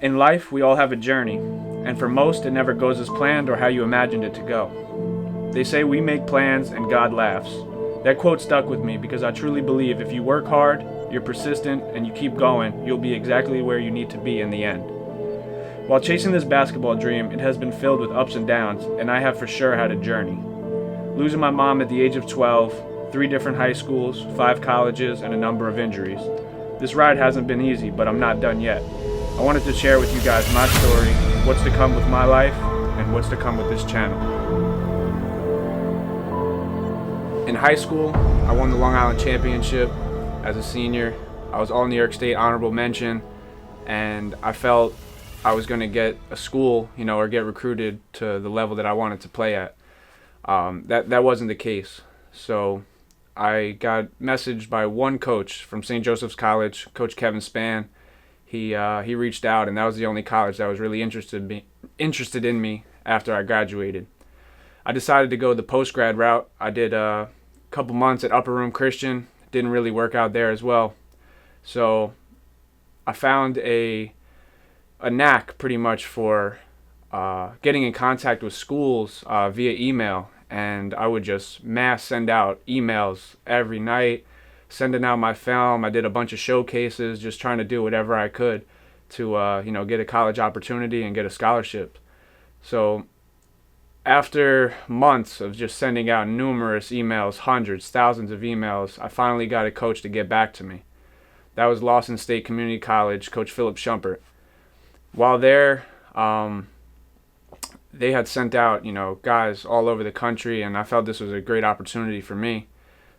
In life, we all have a journey, and for most, it never goes as planned or how you imagined it to go. They say we make plans and God laughs. That quote stuck with me because I truly believe if you work hard, you're persistent, and you keep going, you'll be exactly where you need to be in the end. While chasing this basketball dream, it has been filled with ups and downs, and I have for sure had a journey. Losing my mom at the age of 12, 3 different high schools, 5 colleges, and a number of injuries. This ride hasn't been easy, but I'm not done yet. I wanted to share with you guys my story, what's to come with my life, and what's to come with this channel. In high school, I won the Long Island Championship as a senior. I was all New York State honorable mention, and I felt I was going to get a school, or get recruited to the level that I wanted to play at. That wasn't the case. So I got messaged by one coach from St. Joseph's College, Coach Kevin Spann. He reached out, and that was the only college that was really interested in me after I graduated. I decided to go the post-grad route. I did a couple months at Upper Room Christian. Didn't really work out there as well. So I found a knack pretty much for getting in contact with schools via email, and I would just mass send out emails every night, sending out my film. I did a bunch of showcases, just trying to do whatever I could to get a college opportunity and get a scholarship. So after months of just sending out numerous emails, hundreds, thousands of emails, I finally got a coach to get back to me. That was Lawson State Community College, Coach Philip Shumpert. While there, they had sent out, guys all over the country, and I felt this was a great opportunity for me.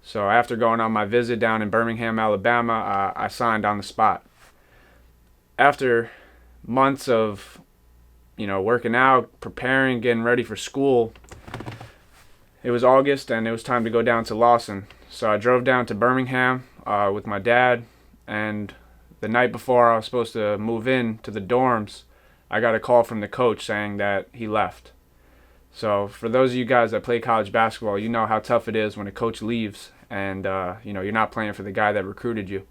So after going on my visit down in Birmingham, Alabama, I signed on the spot. After months of, working out, preparing, getting ready for school, it was August and it was time to go down to Lawson. So I drove down to Birmingham with my dad, and the night before I was supposed to move in to the dorms, I got a call from the coach saying that he left. So for those of you guys that play college basketball, you know how tough it is when a coach leaves and you're not playing for the guy that recruited you.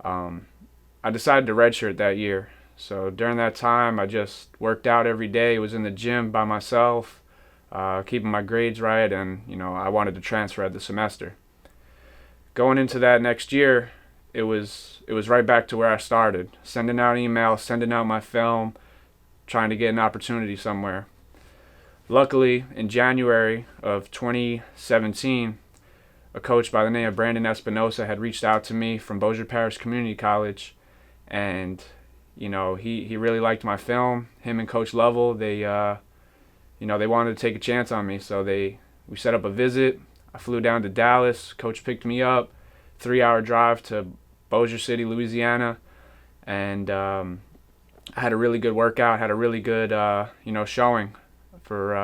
I decided to redshirt that year. So during that time, I just worked out every day, was in the gym by myself, keeping my grades right, and I wanted to transfer at the semester. Going into that next year, it was right back to where I started, sending out emails, sending out my film, trying to get an opportunity somewhere. Luckily, in January of 2017, a coach by the name of Brandon Espinosa had reached out to me from Bossier Parish Community College, and he really liked my film. Him and Coach Lovell, they wanted to take a chance on me, so we set up a visit. I flew down to Dallas. Coach picked me up, 3-hour drive to Bossier City, Louisiana, and I had a really good workout, had a really good showing for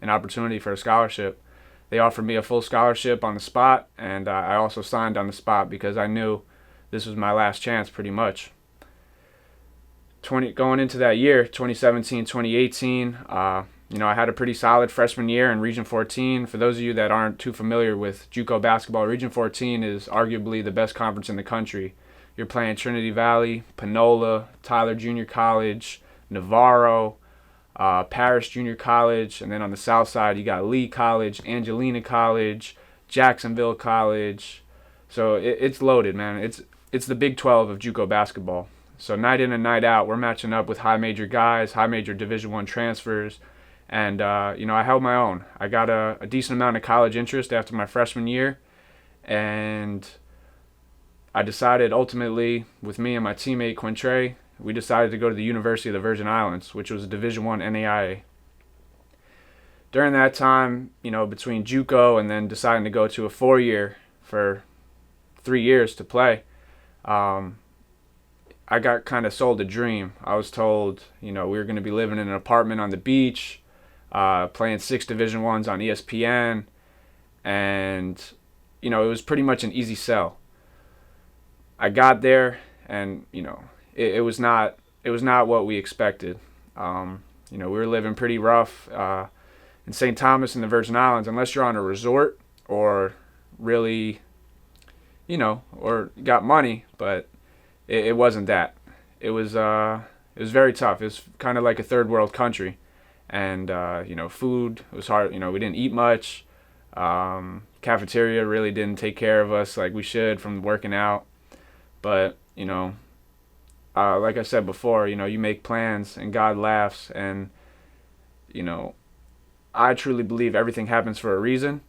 an opportunity for a scholarship. They offered me a full scholarship on the spot, and I also signed on the spot because I knew this was my last chance pretty much. Going into that year, 2017, 2018, I had a pretty solid freshman year in Region 14. For those of you that aren't too familiar with Juco basketball, Region 14 is arguably the best conference in the country. You're playing Trinity Valley, Panola, Tyler Junior College, Navarro, Parish Junior College, and then on the south side you got Lee College, Angelina College, Jacksonville College. So it's loaded, man. It's the Big 12 of Juco basketball. So night in and night out, we're matching up with high major guys, high major Division I transfers, and I held my own. I got a decent amount of college interest after my freshman year, and I decided ultimately, with me and my teammate Quintre, we decided to go to the University of the Virgin Islands, which was a Division I NAIA. During that time, between Juco and then deciding to go to a 4-year for 3 years to play, I got kind of sold a dream. I was told, we were going to be living in an apartment on the beach, playing 6 Division I's on ESPN, and, it was pretty much an easy sell. I got there, and, it was not what we expected. We were living pretty rough in St. Thomas in the Virgin Islands. Unless you're on a resort or really, or got money, but it wasn't that. It was It was very tough. It was kind of like a third world country, and food was hard. We didn't eat much. Cafeteria really didn't take care of us like we should from working out. But like I said before, you make plans and God laughs, and I truly believe everything happens for a reason.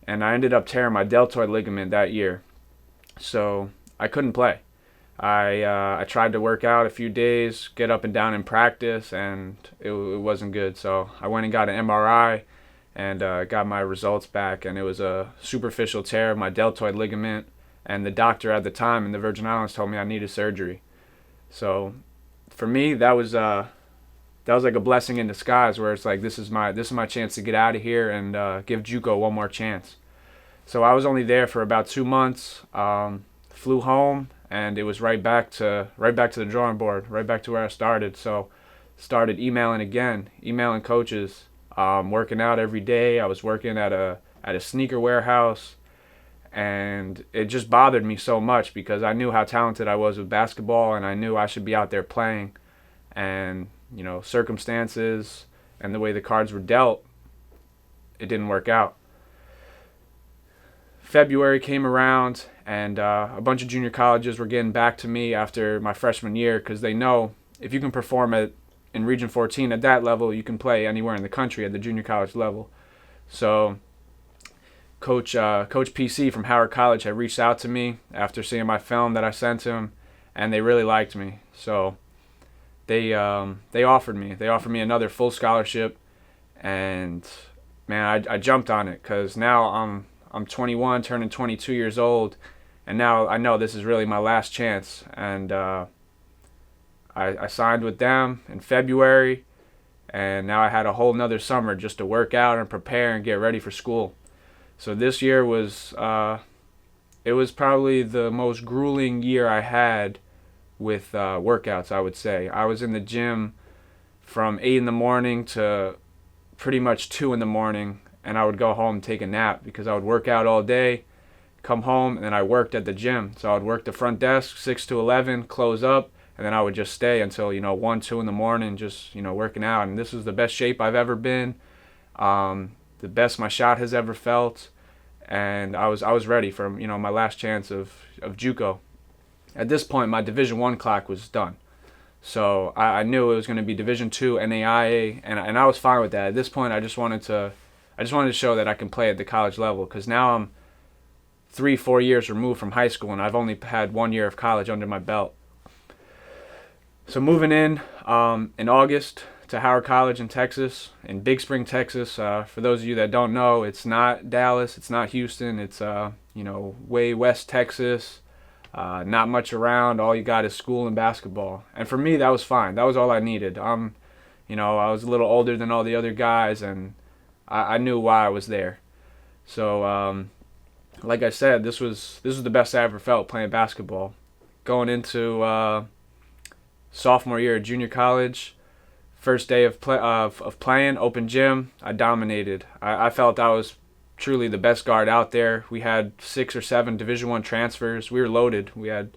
And I ended up tearing my deltoid ligament that year, so I couldn't play. I tried to work out a few days, get up and down in practice, and it wasn't good. So I went and got an MRI and got my results back, and it was a superficial tear of my deltoid ligament. And the doctor at the time in the Virgin Islands told me I needed surgery. So for me, that was like a blessing in disguise, where it's like this is my chance to get out of here and give Juco one more chance. So I was only there for about 2 months. Flew home, and it was right back to the drawing board, right back to where I started. So started emailing coaches, working out every day. I was working at a sneaker warehouse, and it just bothered me so much because I knew how talented I was with basketball, and I knew I should be out there playing. And circumstances and the way the cards were dealt, it didn't work out. February came around, and a bunch of junior colleges were getting back to me after my freshman year, because they know if you can perform in Region 14 at that level, you can play anywhere in the country at the junior college level. So Coach PC from Howard College had reached out to me after seeing my film that I sent him, and they really liked me. So they offered me another full scholarship, and man, I jumped on it, because now I'm 21, turning 22 years old, and now I know this is really my last chance. And I signed with them in February, and now I had a whole nother summer just to work out and prepare and get ready for school. So this year was it was probably the most grueling year I had with workouts, I would say. I was in the gym from 8 in the morning to pretty much 2 in the morning, and I would go home and take a nap, because I would work out all day, come home, and then I worked at the gym. So I would work the front desk 6 to 11, close up, and then I would just stay until 1, 2 in the morning, just working out. And this was the best shape I've ever been, the best my shot has ever felt, and I was ready for my last chance of JUCO. At this point, my Division I clock was done, so I knew it was going to be Division II NAIA, and I was fine with that. At this point, I just wanted to show that I can play at the college level, because now I'm 3-4 years removed from high school, and I've only had 1 year of college under my belt. So moving in August to Howard College in Texas, in Big Spring, Texas. For those of you that don't know, it's not Dallas, it's not Houston, it's way West Texas. Not much around. All you got is school and basketball. And for me, that was fine. That was all I needed. I was a little older than all the other guys, and I knew why I was there. So, like I said, this was the best I ever felt playing basketball. Going into sophomore year at junior college, first day of playing, open gym, I dominated. I felt I was truly the best guard out there. We had 6 or 7 Division I transfers. We were loaded. We had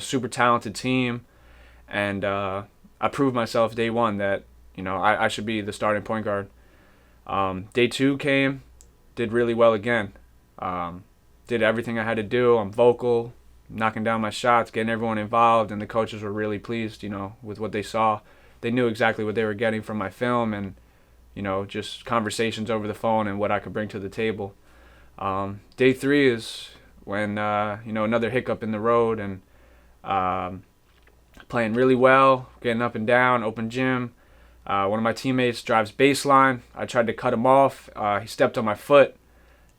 super talented team, and I proved myself day one that I should be the starting point guard. Day 2 came, did really well again. Did everything I had to do. I'm vocal, knocking down my shots, getting everyone involved, and the coaches were really pleased, with what they saw. They knew exactly what they were getting from my film, and just conversations over the phone and what I could bring to the table. Day 3 is when another hiccup in the road, and playing really well, getting up and down, open gym. One of my teammates drives baseline. I tried to cut him off. He stepped on my foot,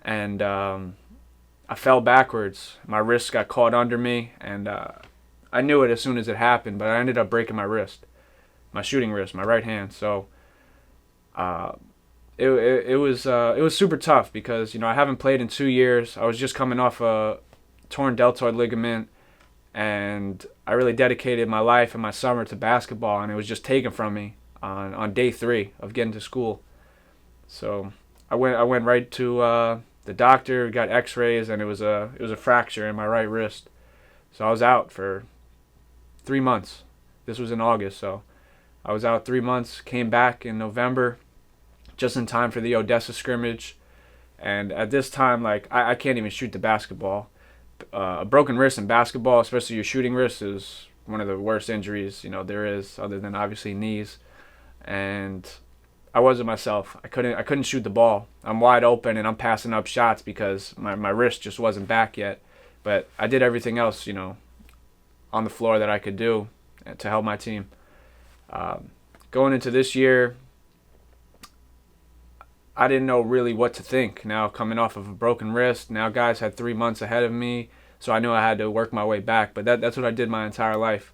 and I fell backwards. My wrist got caught under me, and I knew it as soon as it happened, but I ended up breaking my wrist, my shooting wrist, my right hand. So it was super tough, because I haven't played in 2 years. I was just coming off a torn deltoid ligament, and I really dedicated my life and my summer to basketball, and it was just taken from me on day 3 of getting to school. So I went right to the doctor, got X-rays, and it was a fracture in my right wrist. So I was out for 3 months. This was in August, so I was out 3 months, came back in November, just in time for the Odessa scrimmage. And at this time, like, I can't even shoot the basketball. A broken wrist in basketball, especially your shooting wrist, is one of the worst injuries, there is, other than obviously knees. And I wasn't myself. I couldn't shoot the ball. I'm wide open and I'm passing up shots because my wrist just wasn't back yet. But I did everything else, on the floor that I could do to help my team. Going into this year, I didn't know really what to think. Now coming off of a broken wrist, now guys had 3 months ahead of me, so I knew I had to work my way back. But that's what I did my entire life.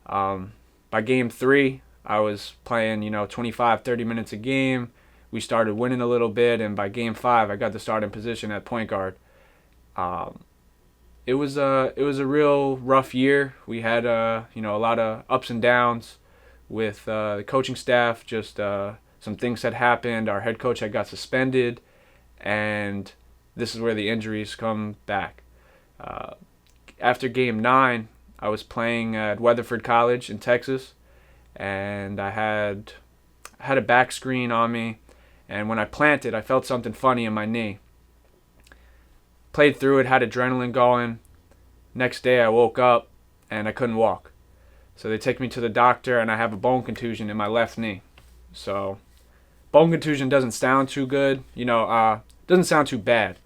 By game 3, I was playing, 25, 30 minutes a game. We started winning a little bit, and by game 5, I got the starting position at point guard. It was a real rough year. We had a lot of ups and downs with the coaching staff. Just some things had happened. Our head coach had got suspended, and this is where the injuries come back. After game 9, I was playing at Weatherford College in Texas, and I had a back screen on me, and when I planted, I felt something funny in my knee. Played through it, had adrenaline going. Next day I woke up and I couldn't walk. So they take me to the doctor, and I have a bone contusion in my left knee. So bone contusion doesn't sound too good, doesn't sound too bad.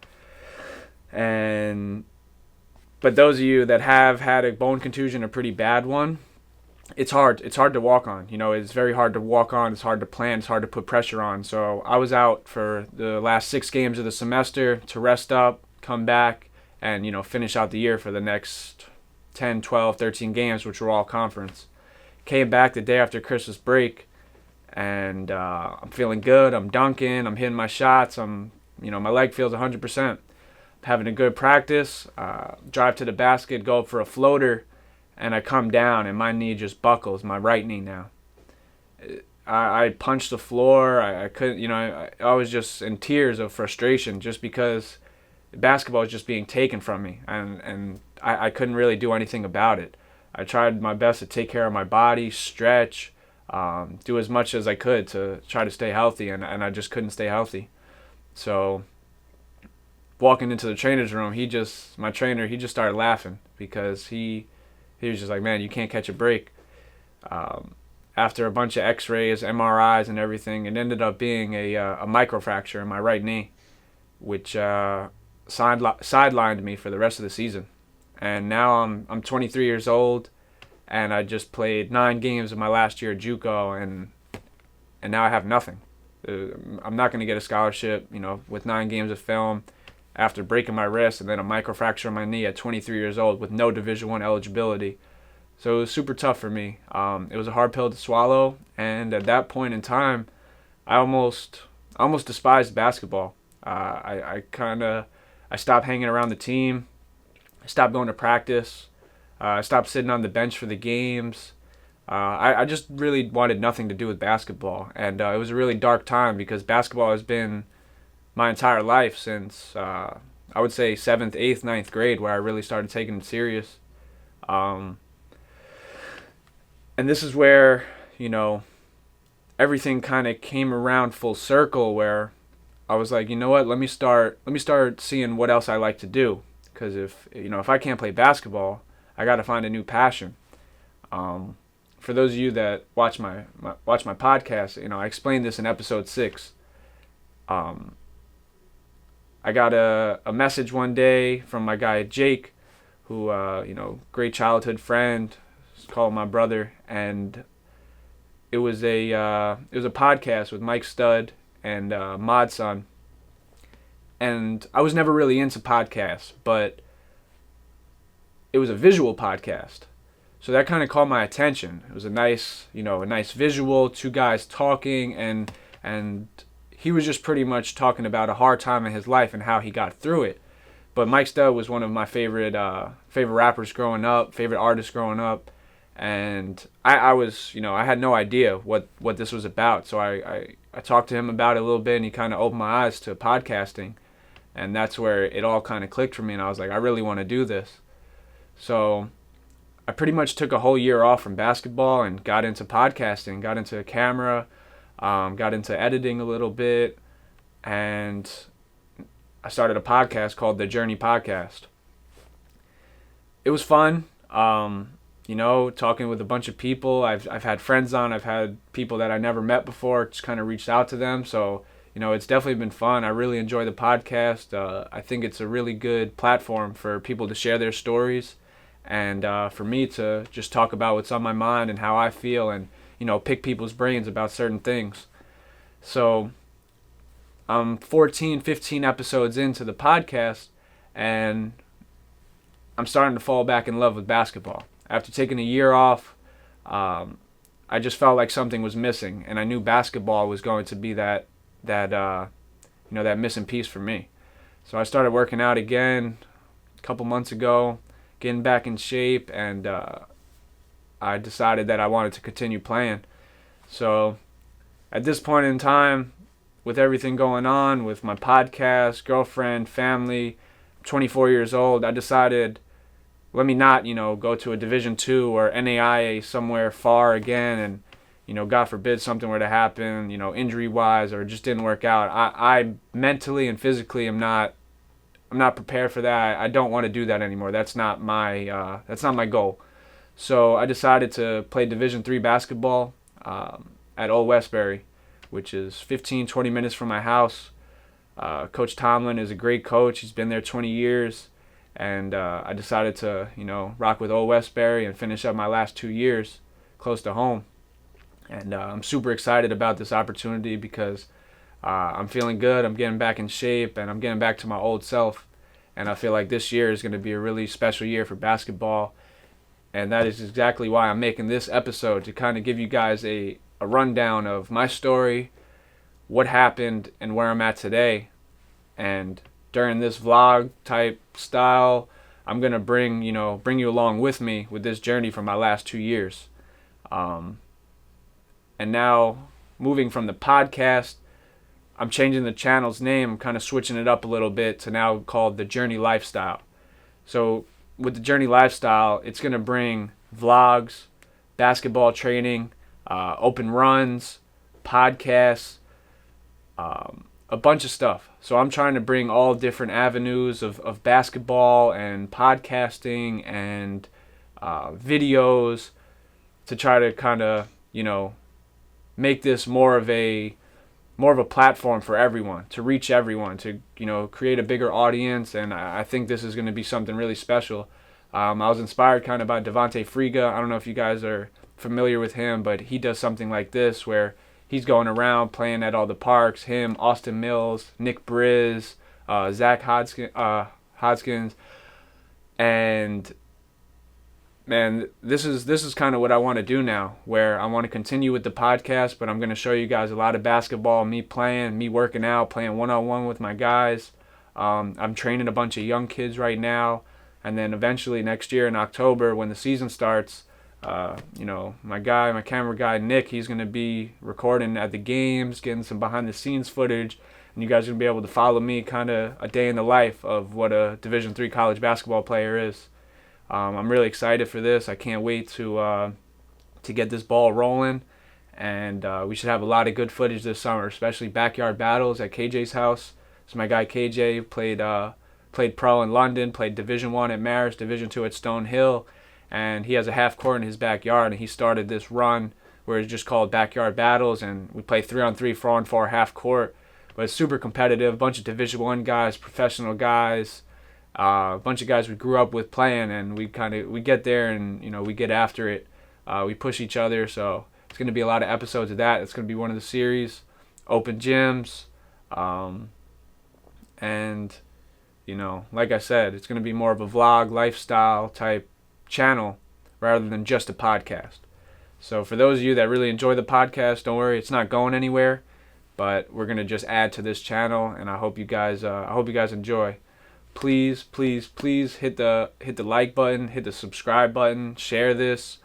But those of you that have had a bone contusion, a pretty bad one, it's hard. It's hard to walk on. It's very hard to walk on. It's hard to plan. It's hard to put pressure on. So I was out for the last 6 games of the semester to rest up, come back, and, finish out the year for the next 10, 12, 13 games, which were all conference. Came back the day after Christmas break, and I'm feeling good. I'm dunking. I'm hitting my shots. My leg feels 100%. Having a good practice. Drive to the basket, go up for a floater, and I come down, and my knee just buckles, my right knee now. I punched the floor. I couldn't, I was just in tears of frustration just because basketball was just being taken from me, and I couldn't really do anything about it. I tried my best to take care of my body, stretch, do as much as I could to try to stay healthy, and I just couldn't stay healthy. So walking into the trainer's room, my trainer just started laughing because he was just like, man, you can't catch a break. After a bunch of x-rays, MRIs, and everything, it ended up being a microfracture in my right knee, which sidelined me for the rest of the season. And now I'm 23 years old, and I just played 9 games of my last year at Juco, and now I have nothing. I'm not going to get a scholarship, with 9 games of film after breaking my wrist and then a microfracture in my knee at 23 years old with no Division I eligibility. So it was super tough for me. It was a hard pill to swallow, and at that point in time, I almost despised basketball. I stopped hanging around the team. I stopped going to practice. I stopped sitting on the bench for the games. I just really wanted nothing to do with basketball, and it was a really dark time because basketball has been my entire life since I would say 7th, 8th, 9th grade, where I really started taking it serious. And this is where, everything kind of came around full circle, where I was like, you know what, let me start seeing what else I like to do. Because if I can't play basketball, I got to find a new passion. For those of you that watch my podcast, I explained this in episode 6. I got a message one day from my guy Jake, who great childhood friend, call him my brother, and it was a podcast with Mike Stud and Mod Son. And I was never really into podcasts, but it was a visual podcast. So that kind of caught my attention. It was a nice visual, 2 guys talking, and he was just pretty much talking about a hard time in his life and how he got through it. But Mike Stud was one of my favorite rappers growing up, favorite artists growing up, and I was, I had no idea what this was about. So I talked to him about it a little bit, and he kind of opened my eyes to podcasting, and that's where it all kind of clicked for me, and I was like, I really want to do this. So I pretty much took a whole year off from basketball and got into podcasting, got into camera, got into editing a little bit, and I started a podcast called The Journey Podcast. It was fun, talking with a bunch of people. I've had friends on, I've had people that I never met before, just kind of reached out to them. So, it's definitely been fun. I really enjoy the podcast. I think it's a really good platform for people to share their stories and for me to just talk about what's on my mind and how I feel and, pick people's brains about certain things. So I'm 14, 15 episodes into the podcast, and I'm starting to fall back in love with basketball. After taking a year off, I just felt like something was missing, and I knew basketball was going to be that missing piece for me. So I started working out again a couple months ago, getting back in shape, and I decided that I wanted to continue playing. So at this point in time, with everything going on, with my podcast, girlfriend, family, 24 years old, I decided, let me not, go to a Division II or NAIA somewhere far again, and, God forbid something were to happen, injury-wise, or it just didn't work out. I mentally and physically I'm not prepared for that. I don't want to do that anymore. That's not my goal. So I decided to play Division III basketball at Old Westbury, which is 15-20 minutes from my house. Coach Tomlin is a great coach. He's been there 20 years. And I decided to, rock with Old Westbury and finish up my last 2 years close to home. And I'm super excited about this opportunity because I'm feeling good. I'm getting back in shape, and I'm getting back to my old self. And I feel like this year is going to be a really special year for basketball. And that is exactly why I'm making this episode, to kind of give you guys a rundown of my story, what happened, and where I'm at today. And during this vlog type style, I'm going to bring you along with me with this journey for my last 2 years. And now, moving from the podcast, I'm changing the channel's name. I'm kind of switching it up a little bit to now called The Journey Lifestyle. So with The Journey Lifestyle, it's going to bring vlogs, basketball training, open runs, podcasts, a bunch of stuff. So I'm trying to bring all different avenues of basketball and podcasting and videos to try to kind of, make this more of a platform for everyone, to reach everyone, to, create a bigger audience. And I think this is going to be something really special. I was inspired kind of by Friga. I don't know if you guys are familiar with him, but he does something like this where he's going around playing at all the parks. Him, Austin Mills, Nick Briz, Zach Hodgkins, and man, this is kind of what I want to do now, where I want to continue with the podcast, but I'm going to show you guys a lot of basketball, me playing, me working out, playing one-on-one with my guys. I'm training a bunch of young kids right now, and then eventually next year in October when the season starts, my camera guy, Nick, he's going to be recording at the games, getting some behind-the-scenes footage, and you guys are going to be able to follow me kind of a day in the life of what a Division III college basketball player is. I'm really excited for this. I can't wait to get this ball rolling, and we should have a lot of good footage this summer, especially backyard battles at KJ's house. So my guy KJ played pro in London, played Division I at Marist, Division II at Stonehill, and he has a half court in his backyard, and he started this run where it's just called backyard battles, and we play 3-on-3, 4-on-4 half court, but it's super competitive. A bunch of Division I guys, professional guys, a bunch of guys we grew up with playing, and we get there and we get after it. We push each other, so it's going to be a lot of episodes of that. It's going to be one of the series, open gyms, and like I said, it's going to be more of a vlog, lifestyle type channel rather than just a podcast. So for those of you that really enjoy the podcast, don't worry, it's not going anywhere, but we're going to just add to this channel, and I hope you guys enjoy. Please hit the like button, hit the subscribe button, share this,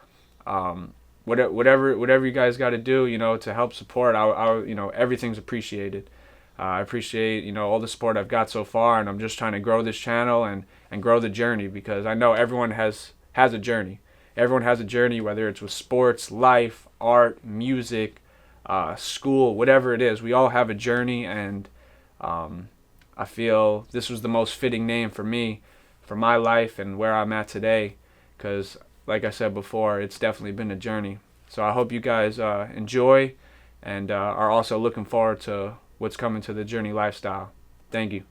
whatever you guys got to do, to help support. Everything's appreciated. I appreciate all the support I've got so far, and I'm just trying to grow this channel and grow the journey, because I know everyone has a journey, Everyone has a journey, whether it's with sports, life, art, music, school, whatever it is. We all have a journey, and I feel this was the most fitting name for me, for my life, and where I'm at today, because, like I said before, it's definitely been a journey. So I hope you guys enjoy and are also looking forward to what's coming to the Journey lifestyle. Thank you.